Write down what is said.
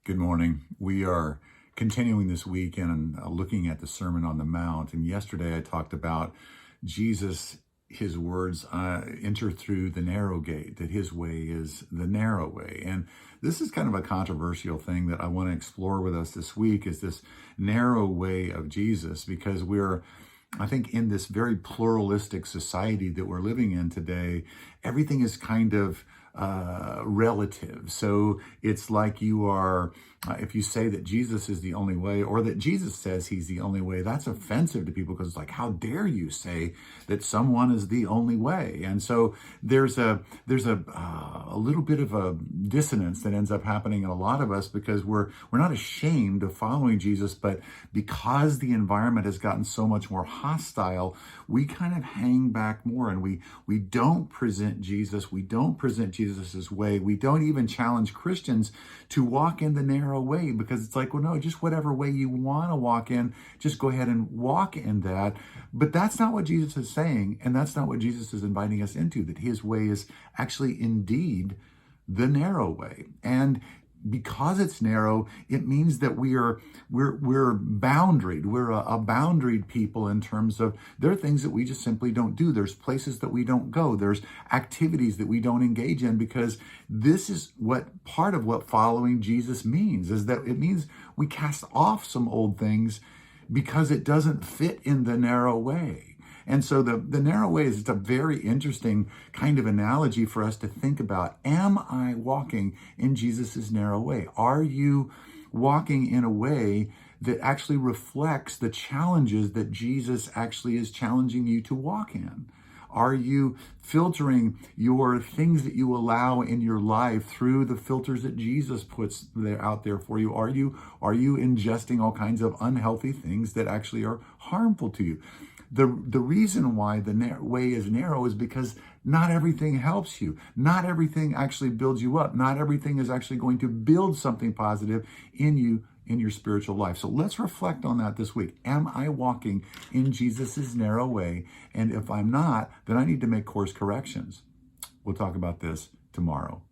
Good morning. We are continuing this week and looking at the Sermon on the Mount. And yesterday I talked about Jesus, his words, enter through the narrow gate, that his way is the narrow way. And this is kind of a controversial thing that I want to explore with us this week, is this narrow way of Jesus, because I think in this very pluralistic society that we're living in today, everything is kind of relative. So it's like if you say that Jesus is the only way, or that Jesus says he's the only way, that's offensive to people, because it's like, how dare you say that someone is the only way? And so there's a little bit of a dissonance that ends up happening in a lot of us, because we're not ashamed of following Jesus, but because the environment has gotten so much more hostile, we kind of hang back more, and we don't present Jesus. We don't present Jesus' way. We don't even challenge Christians to walk in the narrow way, because it's like, well, no, just whatever way you want to walk in, just go ahead and walk in that. But that's not what Jesus is saying, and that's not what Jesus is inviting us into, that his way is actually indeed the narrow way. And because it's narrow, it means that we're boundaried. We're a boundaried people, in terms of there are things that we just simply don't do. There's places that we don't go. There's activities that we don't engage in, because this is what part of what following Jesus means, is that it means we cast off some old things because it doesn't fit in the narrow way. And so the narrow way is, it's a very interesting kind of analogy for us to think about. Am I walking in Jesus's narrow way? Are you walking in a way that actually reflects the challenges that Jesus actually is challenging you to walk in? Are you filtering your things that you allow in your life through the filters that Jesus puts out there for you? Are you ingesting all kinds of unhealthy things that actually are harmful to you? The reason why the way is narrow is because not everything helps you. Not everything actually builds you up. Not everything is actually going to build something positive in you, in your spiritual life. So let's reflect on that this week. Am I walking in Jesus's narrow way? And if I'm not, then I need to make course corrections. We'll talk about this tomorrow.